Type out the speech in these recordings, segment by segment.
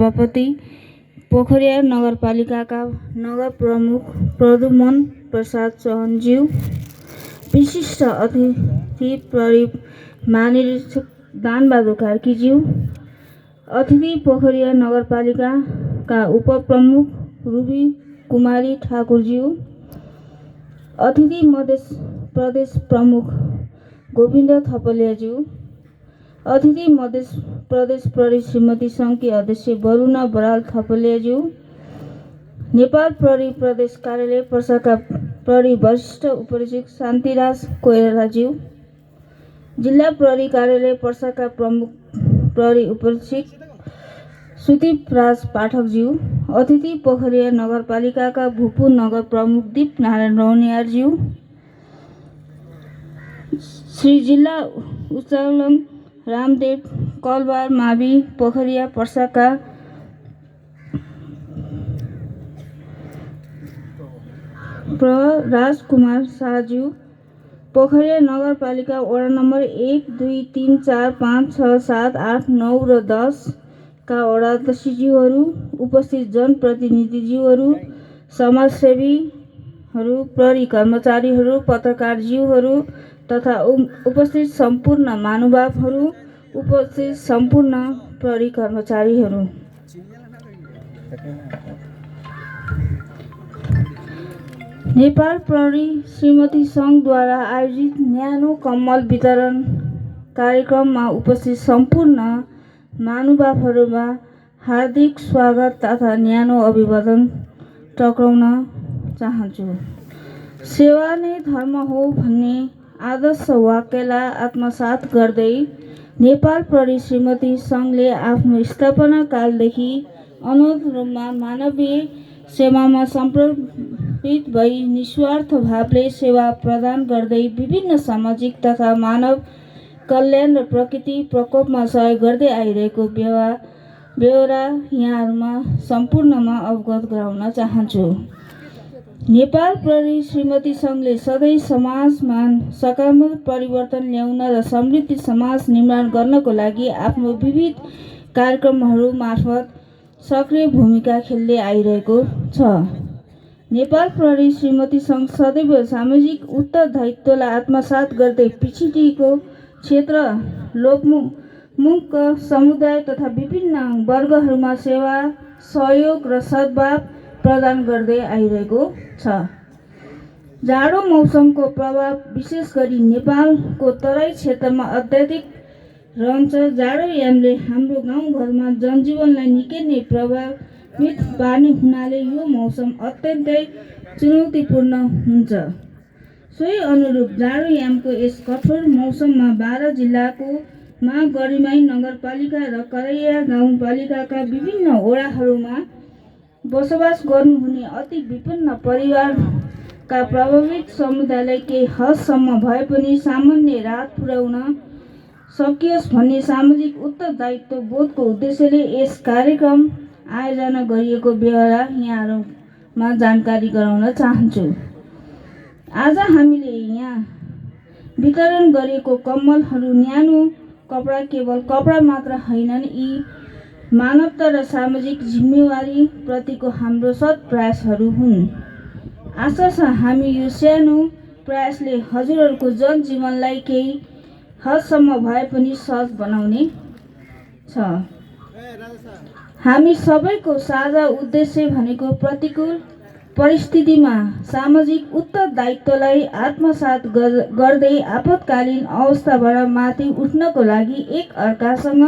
सभापति, पोखरिया नगरपालिकाका नगर प्रमुख प्रद्युमन प्रसाद चौहानज्यू, विशिष्ट अतिथि प्रहरी महानिरीक्षक दानबहादुर कार्कीज्यू, अतिथि पोखरिया नगरपालिकाका उपप्रमुख रुबी कुमारी ठाकुरज्यू, अतिथि मध्य प्रदेश प्रमुख गोविन्द थपलियाज्यू, अतिथि मध्य प्रदेश प्रहरी श्रीमती सङ्घकी अध्यक्ष वरुणा बराल थपलियाज्यू, नेपाल प्रहरी प्रदेश कार्यालय पर्साका प्रहरी वरिष्ठ उपरीक्षक शान्तिराज कोइरालाज्यू, जिल्ला प्रहरी कार्यालय पर्साका प्रमुख प्रहरी उपरीक्षक सुदीप राज पाठकज्यू, अतिथि पोखरिया नगरपालिकाका भूपू नगर प्रमुख दीप नारायण रौनियारज्यू, श्री जिल्ला उच्चालन रामदेव कलवार मावि पोखरिया पर्साका राजकुमार शाहज्यू, पोखरिया नगरपालिका वडा नम्बर 1, 2, 3, 4, 5, 6, 7, 8, 9 र 10 का वडाध्यक्षज्यूहरू, उपस्थित जनप्रतिनिधिज्यूहरू, समाजसेवीहरू, प्रहरी कर्मचारीहरू, पत्रकारज्यूहरू तथा उपस्थित सम्पूर्ण महानुभावहरू, उपस्थित सम्पूर्ण प्रहरी कर्मचारीहरू, नेपाल प्रहरी श्रीमती सङ्घद्वारा आयोजित न्यानो कम्मल वितरण कार्यक्रममा उपस्थित सम्पूर्ण महानुभावहरूमा हार्दिक स्वागत तथा न्यानो अभिवादन टक्राउन चाहन्छु। सेवा नै धर्म हो भन्ने आदर्श वाक्यलाई आत्मसात गर्दै नेपाल प्रहरी श्रीमती सङ्घले आफ्नो स्थापना कालदेखि अनवरत रूपमा मानवीय सेवामा समर्पित भई निस्वार्थ भावले सेवा प्रदान गर्दै विभिन्न सामाजिक तथा मानव कल्याण र प्रकृति प्रकोपमा सहयोग गर्दै आइरहेको बेहोरा यहाँहरूमा सम्पूर्णमा अवगत गराउन चाहन्छु। नेपाल प्रहरी श्रीमती सङ्घले सधैँ समाजमा सकारात्मक परिवर्तन ल्याउन र समृद्ध समाज निर्माण गर्नको लागि आफ्नो विविध कार्यक्रमहरू मार्फत सक्रिय भूमिका खेल्दै आइरहेको छ। नेपाल प्रहरी श्रीमती सङ्घ सदैव सामाजिक उत्तरदायित्वलाई आत्मसात गर्दै पिछडिएको क्षेत्र, लोकमुख समुदाय तथा विभिन्न वर्गहरूमा सेवा, सहयोग र सद्भाव प्रदान गर्दै आइरहेको छ। जाडो मौसमको प्रभाव विशेष गरी नेपालको तराई क्षेत्रमा अत्याधिक रहन्छ। जाडोयामले हाम्रो गाउँघरमा जनजीवनलाई निकै नै प्रभावित पार्ने हुनाले यो मौसम अत्यन्तै चुनौतीपूर्ण हुन्छ। सोही अनुरूप जाडोयामको यस कठोर मौसममा 12 जिल्लाको मा गरिमाई नगरपालिका र करैया गाउँपालिकाका विभिन्न वडाहरूमा बसोबास गर्नुहुने अति विपन्न परिवारका प्रभावित समुदायलाई केही हदसम्म भए पनि सामान्य राहत पुर्याउन सकियोस् भन्ने सामाजिक उत्तरदायित्व बोधको उद्देश्यले यस कार्यक्रम आयोजना गरिएको बेहोरा यहाँहरूमा जानकारी गराउन चाहन्छु। आज हामीले यहाँ वितरण गरिएको कम्मलहरू न्यानो कपडा केवल कपडा मात्र होइनन्, यी मानवता र सामाजिक जिम्मेवारी प्रतिको हाम्रो सत् प्रयासहरू हुन्। आशा छ हामी यो सानो प्रयासले हजुरहरूको जनजीवनलाई केही हदसम्म भए पनि सहज बनाउने छ। हामी सबैको साझा उद्देश्य भनेको प्रतिकूल परिस्थितिमा सामाजिक उत्तरदायित्वलाई आत्मसात गर्दै आपतकालीन अवस्थाबाट माथि उठ्नको लागि एक अर्कासँग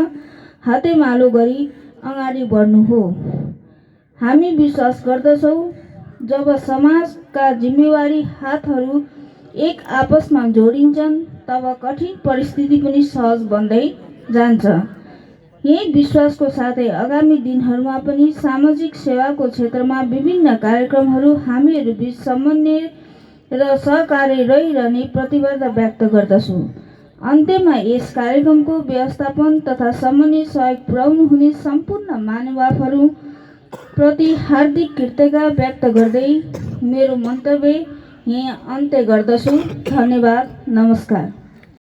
हातेमालो गरी अगाडि बढ्नु हो। हामी विश्वास गर्दछौँ जब समाजका जिम्मेवारी हातहरू एक आपसमा जोडिन्छन् तब कठिन परिस्थिति पनि सहज बन्दै जान्छ। यही विश्वासको साथै आगामी दिनहरूमा पनि सामाजिक सेवाको क्षेत्रमा विभिन्न कार्यक्रमहरू हामीहरू बीच समन्वय र सहकार्य रहिरहने प्रतिबद्धता व्यक्त गर्दछु। अन्त्यमा यस कार्यक्रमको व्यवस्थापन तथा समन्वय सहयोग पुर्याउनुहुने सम्पूर्ण महानुभावहरू प्रति हार्दिक कृतज्ञता व्यक्त गर्दै मेरो मन्तव्य यहाँ अन्त्य गर्दछु। धन्यवाद। नमस्कार।